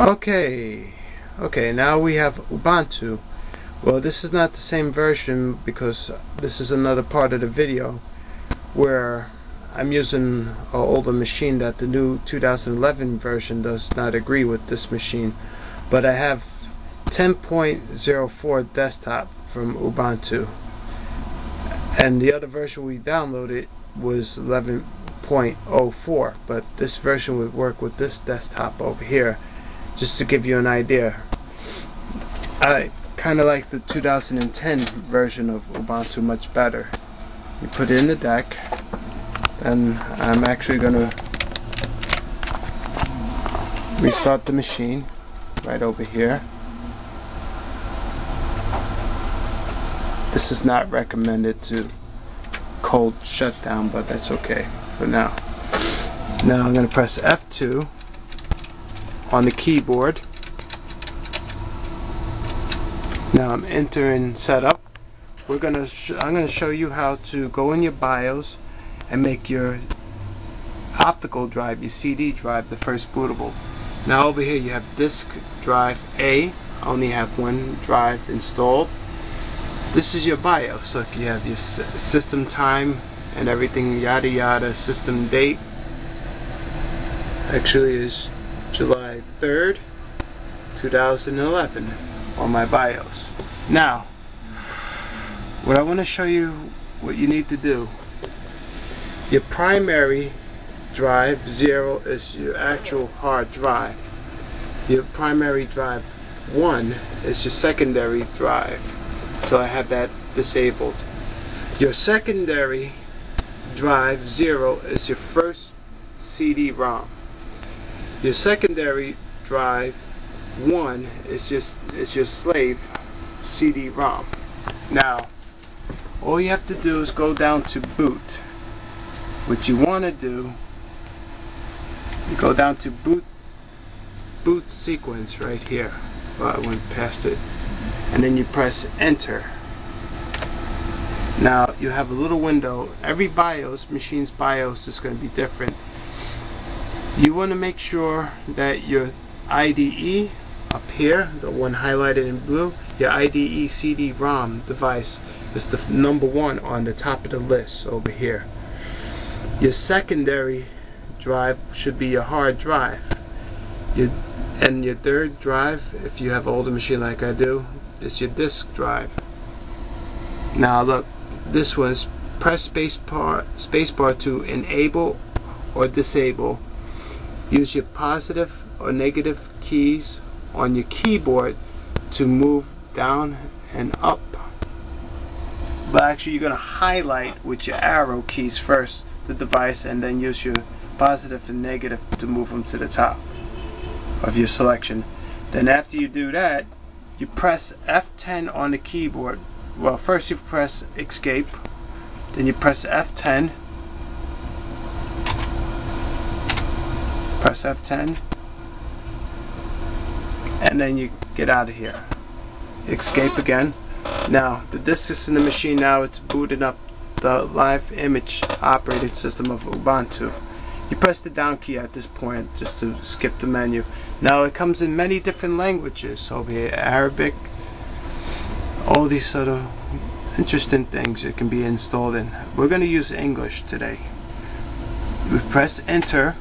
Okay, now we have Ubuntu. Well, this is not the same version because this is another part of the video where I'm using an older machine that the new 2011 version does not agree with this machine. But I have 10.04 desktop from Ubuntu, and the other version we downloaded was 11.04, but this version would work with this desktop over here. Just to give you an idea, I kind of like the 2010 version of Ubuntu much better. You put it in the deck, and I'm actually going to restart the machine right over here. This is not recommended to cold shutdown, but that's okay for now. Now I'm going to press F2 on the keyboard. Now I'm entering setup. I'm going to show you how to go in your BIOS and make your optical drive, your CD drive, the first bootable. Now over here you have disk drive A. I only have one drive installed. This is your BIOS. Look, you have your system time and everything, yada yada. System date actually is July 3rd, 2011 on my BIOS. Now, what I want to show you what you need to do. Your primary drive 0 is your actual hard drive. Your primary drive 1 is your secondary drive. So I have that disabled. Your secondary drive 0 is your first CD-ROM. Your secondary drive 1 is your slave CD-ROM. Now, all you have to do is go down to boot. What you want to do, you go down to boot sequence right here. Well, I went past it. And then you press enter. Now you have a little window. Every BIOS, machine's BIOS, is going to be different. You want to make sure that your IDE up here, the one highlighted in blue, your IDE CD-ROM device is the number 1 on the top of the list over here. Your secondary drive should be your hard drive. And your third drive, if you have an older machine like I do, is your disk drive. Now look, this one's press spacebar to enable or disable. Use your positive or negative keys on your keyboard to move down and up. But actually you're going to highlight with your arrow keys first the device, and then use your positive and negative to move them to the top of your selection. Then after you do that, you press F10 on the keyboard. Well, first you press escape, then you press F10, press F10, and then you get out of here. Escape again. Now the disk is in the machine. Now it's booting up the live image operating system of Ubuntu. You press the down key at this point just to skip the menu. Now it comes in many different languages over here, Arabic, all these sort of interesting things it can be installed in. We're going to use English today. We press enter.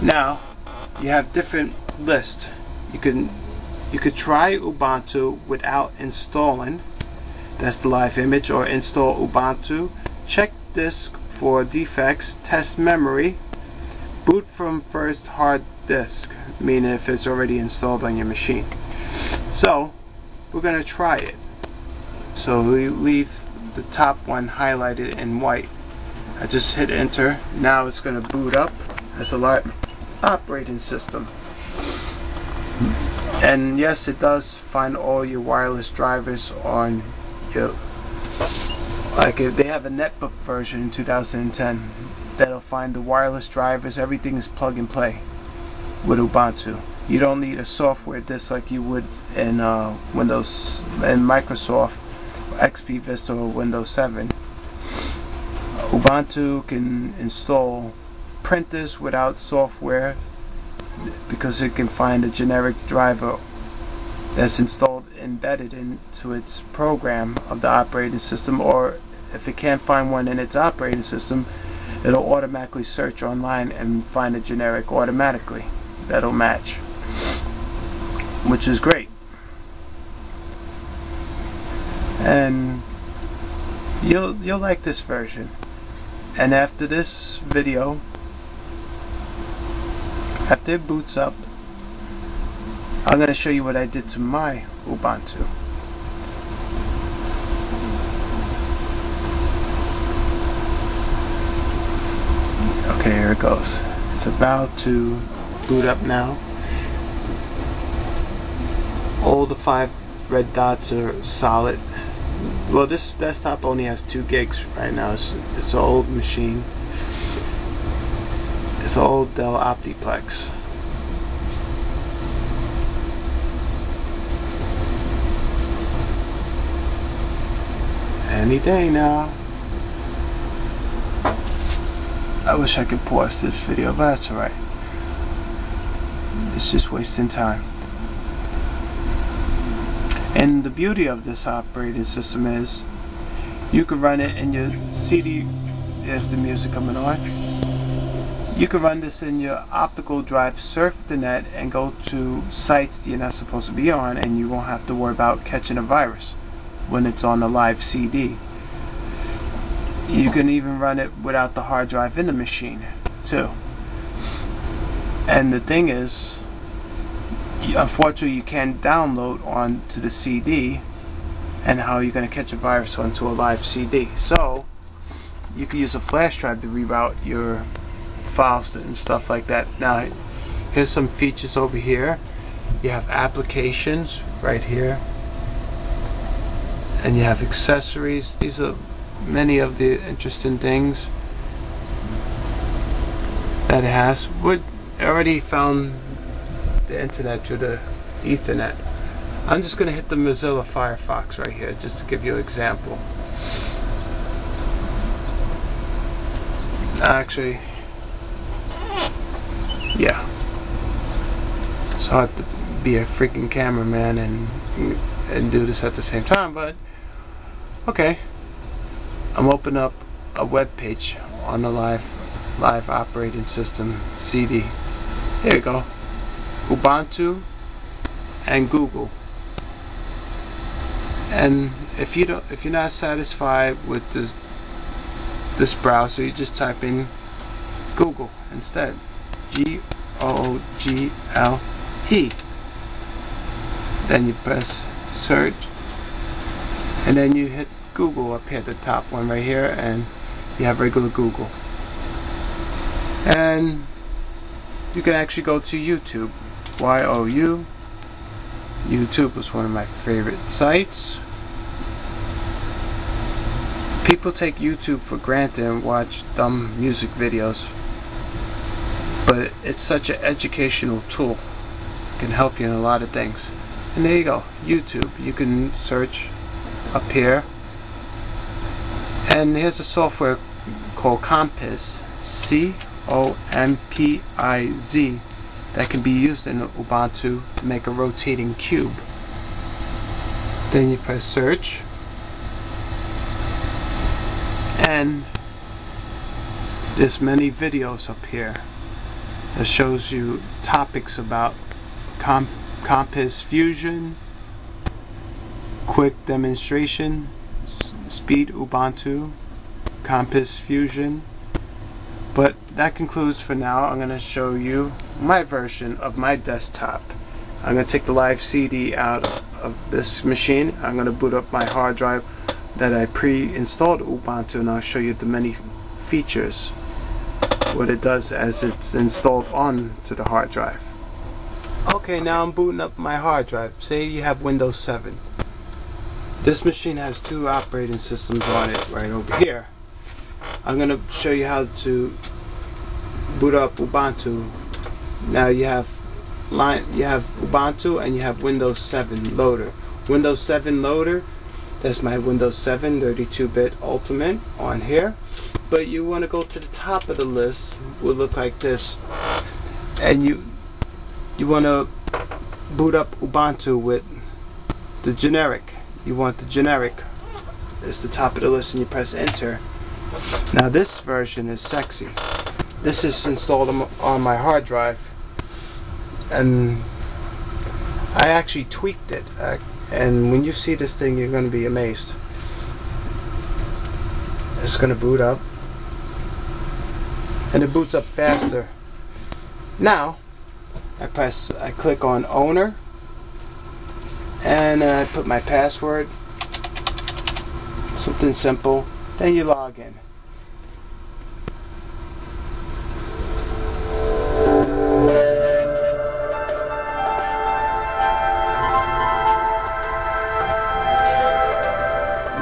Now you have different lists. You could try Ubuntu without installing. That's the live image. Or install Ubuntu. Check disk for defects. Test memory. Boot from first hard disk, meaning if it's already installed on your machine. So we're going to try it. So we leave the top one highlighted in white. I just hit enter. Now it's going to boot up as a live operating system. And yes, it does find all your wireless drivers on your, like if they have a netbook version in 2010, that'll find the wireless drivers. Everything is plug and play with Ubuntu. You don't need a software disk like you would in Windows and Microsoft XP Vista or Windows 7. Ubuntu can install printers without software because it can find a generic driver that's installed embedded into its program of the operating system, or if it can't find one in its operating system, it'll automatically search online and find a generic automatically that'll match, which is great. And you'll like this version. And after this video, after it boots up, I'm going to show you what I did to my Ubuntu. Okay, here it goes. It's about to boot up now. All the 5 red dots are solid. Well, this desktop only has 2 gigs right now. It's an old machine. It's an old Dell Optiplex. Any day now. I wish I could pause this video, but that's alright. It's just wasting time. And the beauty of this operating system is you can run it in your CD. There's the music coming on. You can run this in your optical drive, surf the net, and go to sites you're not supposed to be on, and you won't have to worry about catching a virus when it's on a live CD. You can even run it without the hard drive in the machine too. And the thing is, unfortunately you can't download onto the CD, and how are you going to catch a virus onto a live CD? So you can use a flash drive to reroute your files and stuff like that. Now here's some features over here. You have applications right here, and you have accessories. These are many of the interesting things that it has. We already found the internet through the Ethernet. I'm just going to hit the Mozilla Firefox right here just to give you an example. Actually, yeah, it's hard to be a freaking cameraman and do this at the same time, but okay. I'm opening up a web page on the live operating system CD. Here you go. Ubuntu and Google. And if you're not satisfied with this browser, you just type in Google instead. Google. Then you press search, and then you hit Google up here, the top one right here, and you have regular Google. And you can actually go to YouTube. Y-O-U. YouTube was one of my favorite sites. People take YouTube for granted and watch dumb music videos, but it's such an educational tool. It can help you in a lot of things. And there you go, YouTube. You can search up here. And here's a software called Compiz, C-O-M-P-I-Z, that can be used in Ubuntu to make a rotating cube. Then you press search, and there's many videos up here that shows you topics about Compiz Fusion, quick demonstration, speed Ubuntu, Compiz Fusion. But that concludes for now. I'm going to show you my version of my desktop. I'm going to take the live CD out of this machine. I'm going to boot up my hard drive that I pre-installed Ubuntu, and I'll show you the many features, what it does as it's installed onto the hard drive. Okay, now I'm booting up my hard drive. Say you have Windows 7. This machine has 2 operating systems on it right over here. I'm going to show you how to boot up Ubuntu. Now you have Ubuntu and you have Windows 7 loader. Windows 7 loader, that's my Windows 7 32-bit Ultimate on here. But you want to go to the top of the list, will look like this. And you want to boot up Ubuntu with the generic. You want the generic. It's the top of the list and you press enter. Now this version is sexy. This is installed on my hard drive, and I actually tweaked it, and when you see this thing you're going to be amazed. It's going to boot up, and it boots up faster. Now I click on owner, and I put my password, something simple, then you log in.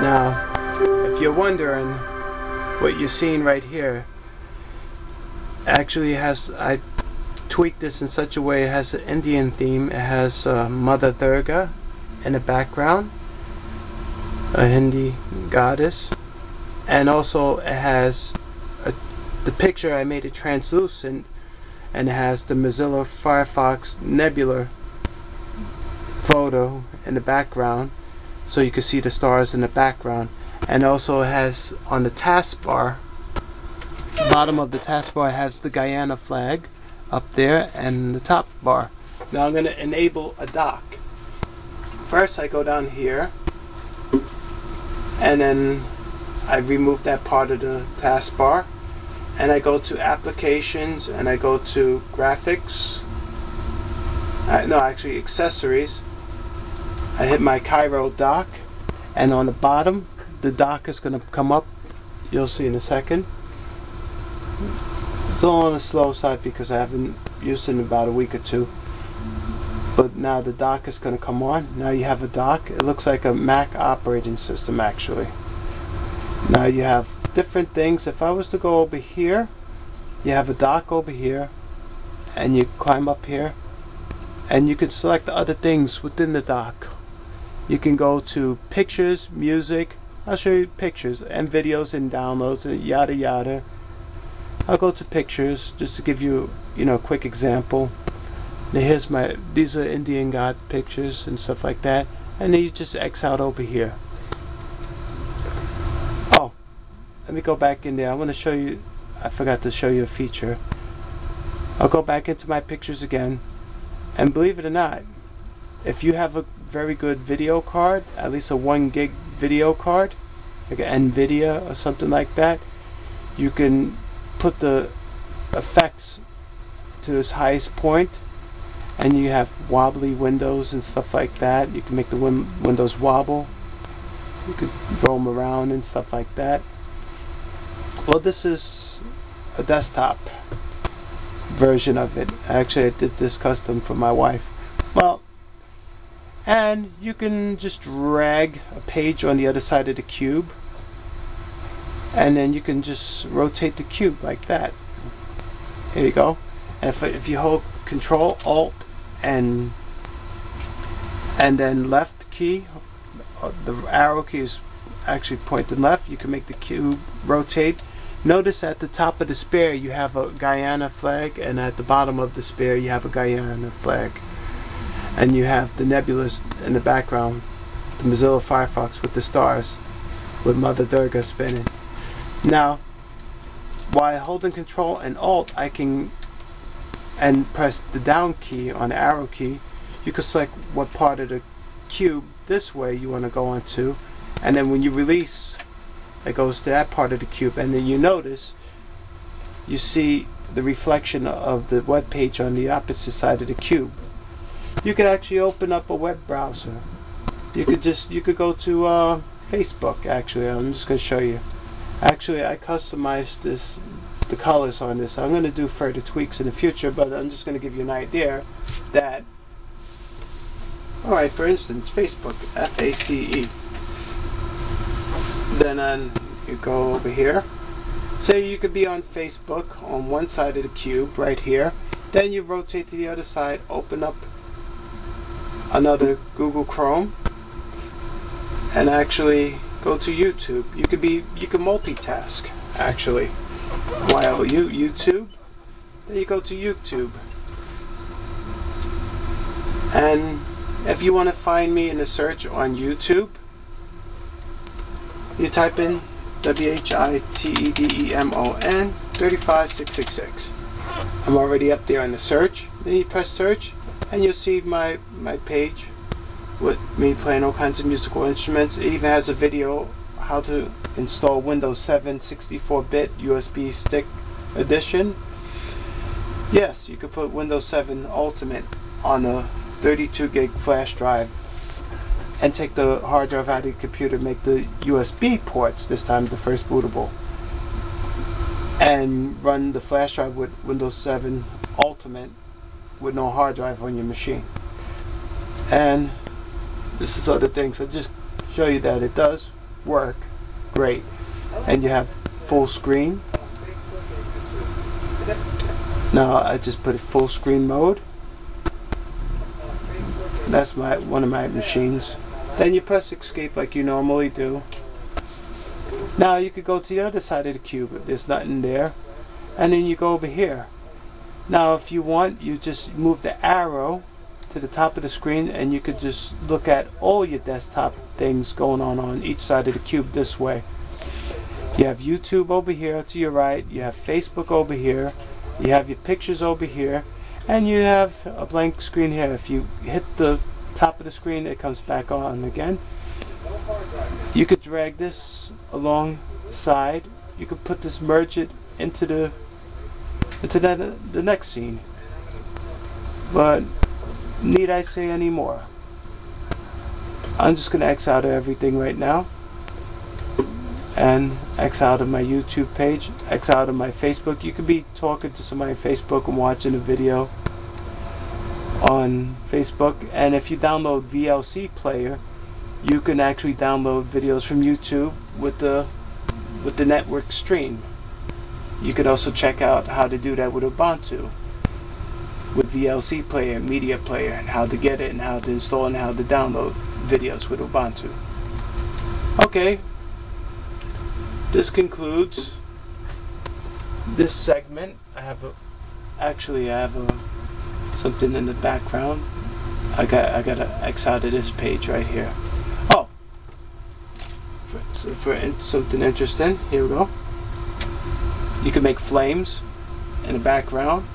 Now, if you're wondering what you're seeing right here, actually I tweaked this in such a way it has an Indian theme. It has Mother Durga in the background, a Hindi goddess, and also it has the picture. I made it translucent, and it has the Mozilla Firefox Nebula photo in the background, so you can see the stars in the background. And also it has on the taskbar, bottom of the taskbar, has the Guyana flag up there, and the top bar. Now I'm going to enable a dock. First I go down here, and then I remove that part of the taskbar, and I go to applications, and I go to graphics, no, actually accessories. I hit my Cairo dock, and on the bottom the dock is going to come up. You'll see in a second. It's all on the slow side because I haven't used it in about a week or two. But now the dock is going to come on. Now you have a dock. It looks like a Mac operating system actually. Now you have different things. If I was to go over here, you have a dock over here, and you climb up here, and you can select the other things within the dock. You can go to pictures, music. I'll show you pictures and videos and downloads and yada yada. I'll go to pictures just to give you, a quick example. Now here's these are Indian god pictures and stuff like that, and then you just X out over here. Oh, let me go back in there. I want to show you, I forgot to show you a feature. I'll go back into my pictures again, and believe it or not, if you have a very good video card, at least a 1 gig video card, like an NVIDIA or something like that, you can put the effects to its highest point, and you have wobbly windows and stuff like that. You can make the windows wobble. You could roam around and stuff like that. Well, this is a desktop version of it. Actually, I did this custom for my wife. Well, and you can just drag a page on the other side of the cube, and then you can just rotate the cube like that. Here you go. And if you hold Control Alt and then left key, the arrow key is actually pointing left, you can make the cube rotate. Notice at the top of the sphere you have a Guyana flag, and at the bottom of the sphere you have a Guyana flag. And you have the nebulas in the background, the Mozilla Firefox with the stars, with Mother Durga spinning. Now, while holding Control and Alt, I can, and press the down key on the arrow key, you can select what part of the cube this way you want to go onto, and then when you release, it goes to that part of the cube, and then you notice, you see the reflection of the web page on the opposite side of the cube. You could actually open up a web browser. You could go to Facebook. Actually, I'm just going to show you. Actually, I customized the colors on this. I'm going to do further tweaks in the future, but I'm just going to give you an idea that. All right, for instance, Facebook, FACE. Then you go over here. Say you could be on Facebook on one side of the cube right here. Then you rotate to the other side, open up another Google Chrome, and actually go to YouTube. You can multitask actually. While YouTube, then you go to YouTube. And if you want to find me in a search on YouTube, you type in WHITEDEMON 35666. I'm already up there on the search. Then you press search and you'll see my page with me playing all kinds of musical instruments. It even has a video how to install Windows 7 64-bit USB stick edition. Yes, you could put Windows 7 Ultimate on a 32 gig flash drive and take the hard drive out of your computer, make the USB ports, this time the first bootable, and run the flash drive with Windows 7 Ultimate with no hard drive on your machine. And this is other things. I'll just show you that it does work great. And you have full screen. Now I just put it full screen mode. That's one of my machines. Then you press escape like you normally do. Now you could go to the other side of the cube. There's nothing there. And then you go over here. Now if you want, you just move the arrow to the top of the screen and you could just look at all your desktop things going on each side of the cube this way. You have YouTube over here to your right, you have Facebook over here, you have your pictures over here, and you have a blank screen here. If you hit the top of the screen, it comes back on again. You could drag this alongside. You could put this, merge it into the next scene. But need I say any more? I'm just going to X out of everything right now, and X out of my YouTube page, X out of my Facebook. You could be talking to somebody on Facebook and watching a video on Facebook, and if you download VLC player, you can actually download videos from YouTube with the network stream. You could also check out how to do that with Ubuntu, with VLC player, media player, and how to get it and how to install and how to download videos with Ubuntu. Okay, this concludes this segment. I have something in the background. I gotta X out of this page right here. Oh, for something interesting, here we go. You can make flames in the background,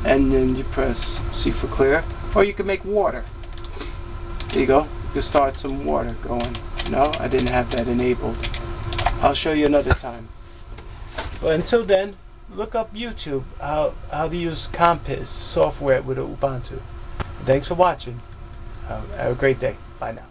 and then you press C for clear, or you can make water. There you go. You can start some water going. No, I didn't have that enabled. I'll show you another time. But until then, look up YouTube how to use Compiz software with Ubuntu. Thanks for watching. Have a great day. Bye now.